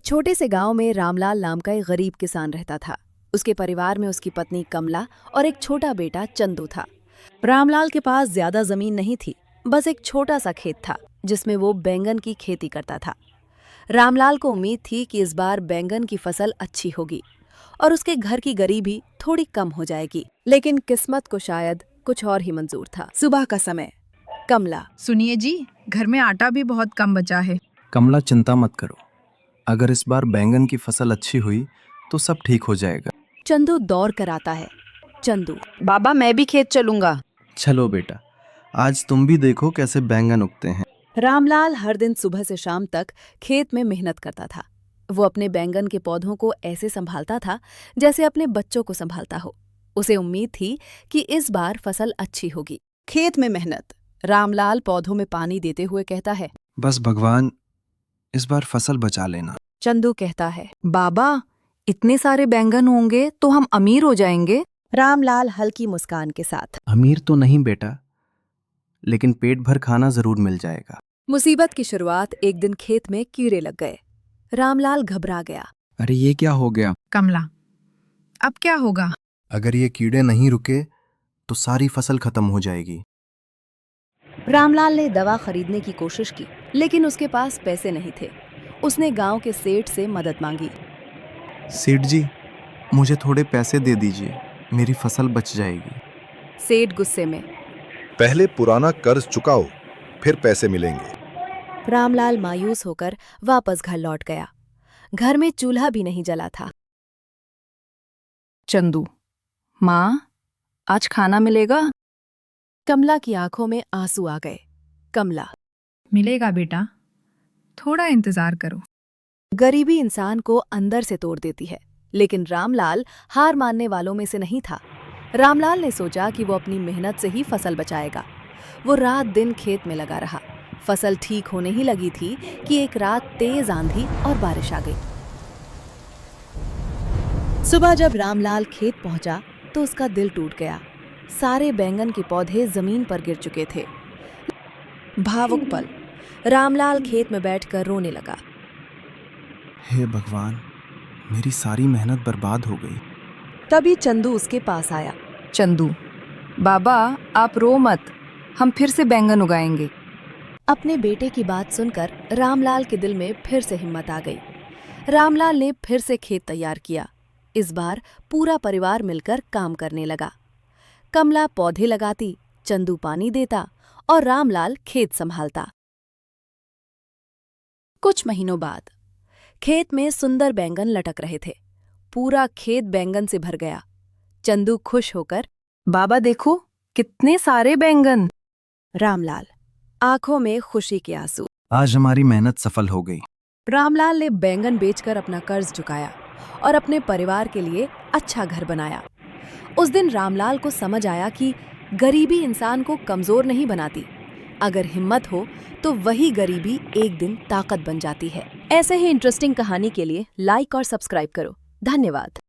छोटे से गांव में रामलाल नाम का एक गरीब किसान रहता था। उसके परिवार में उसकी पत्नी कमला और एक छोटा बेटा चंदू था। रामलाल के पास ज्यादा जमीन नहीं थी, बस एक छोटा सा खेत था जिसमें वो बैंगन की खेती करता था। रामलाल को उम्मीद थी कि इस बार बैंगन की फसल अच्छी होगी और उसके घर की गरीबी थोड़ी कम हो जाएगी, लेकिन किस्मत को शायद कुछ और ही मंजूर था। सुबह का समय। कमला, सुनिए जी, घर में आटा भी बहुत कम बचा है। कमला, चिंता मत करो। अगर इस बार बैंगन की फसल अच्छी हुई तो सब ठीक हो जाएगा। चंदू दौड़ कर आता है। चंदू, बाबा मैं भी खेत चलूंगा। चलो बेटा, आज तुम भी देखो कैसे बैंगन उगते हैं। रामलाल हर दिन सुबह से शाम तक खेत में मेहनत करता था। वो अपने बैंगन के पौधों को ऐसे संभालता था जैसे अपने बच्चों को संभालता हो। उसे उम्मीद थी कि इस बार फसल अच्छी होगी। खेत में मेहनत। रामलाल पौधों में पानी देते हुए कहता है, बस भगवान इस बार फसल बचा लेना। चंदू कहता है, बाबा इतने सारे बैंगन होंगे तो हम अमीर हो जाएंगे। रामलाल हल्की मुस्कान के साथ, अमीर तो नहीं बेटा, लेकिन पेट भर खाना जरूर मिल जाएगा। मुसीबत की शुरुआत एक दिन खेत में कीड़े लग गए। रामलाल घबरा गया। अरे ये क्या हो गया? कमला, अब क्या होगा? अगर ये कीड़े नहीं रुके तो सारी फसल खत्म हो जाएगी। रामलाल ने दवा खरीदने की कोशिश की, लेकिन उसके पास पैसे नहीं थे। उसने गांव के सेठ से मदद मांगी। सेठ जी, मुझे थोड़े पैसे दे दीजिए, मेरी फसल बच जाएगी। सेठ गुस्से में। पहले पुराना कर्ज चुकाओ, फिर पैसे मिलेंगे। रामलाल मायूस होकर वापस घर लौट गया। घर में चूल्हा भी नहीं जला था। चंदू, माँ आज खाना मिलेगा? कमला की आंखों में आंसू आ गए। कमला, मिलेगा बेटा, थोड़ा इंतजार करो। गरीबी इंसान को अंदर से तोड़ देती है, लेकिन रामलाल हार मानने वालों में से नहीं था। रामलाल ने सोचा कि वो अपनी मेहनत से ही फसल बचाएगा। वो रात दिन खेत में लगा रहा। फसल ठीक होने ही लगी थी कि एक रात तेज आंधी और बारिश आ गई। सुबह जब रामलाल खेत पहुंचा तो उसका दिल टूट गया। सारे बैंगन के पौधे जमीन पर गिर चुके थे। भावुक पल। रामलाल खेत में बैठकर रोने लगा। हे भगवान, मेरी सारी मेहनत बर्बाद हो गई। तभी चंदू उसके पास आया। चंदू, बाबा आप रो मत, हम फिर से बैंगन उगाएंगे। अपने बेटे की बात सुनकर रामलाल के दिल में फिर से हिम्मत आ गई। रामलाल ने फिर से खेत तैयार किया। इस बार पूरा परिवार मिलकर काम करने लगा। कमला पौधे लगाती, चंदू पानी देता और रामलाल खेत संभालता। कुछ महीनों बाद खेत में सुंदर बैंगन लटक रहे थे। पूरा खेत बैंगन से भर गया। चंदू खुश होकर, बाबा देखो कितने सारे बैंगन। रामलाल, आंखों में खुशी के आंसू। आज हमारी मेहनत सफल हो गई। रामलाल ने बैंगन बेचकर अपना कर्ज चुकाया और अपने परिवार के लिए अच्छा घर बनाया। उस दिन रामलाल को समझ आया कि गरीबी इंसान को कमजोर नहीं बनाती। अगर हिम्मत हो तो वही गरीबी एक दिन ताकत बन जाती है। ऐसे ही इंटरेस्टिंग कहानी के लिए लाइक और सब्सक्राइब करो। धन्यवाद।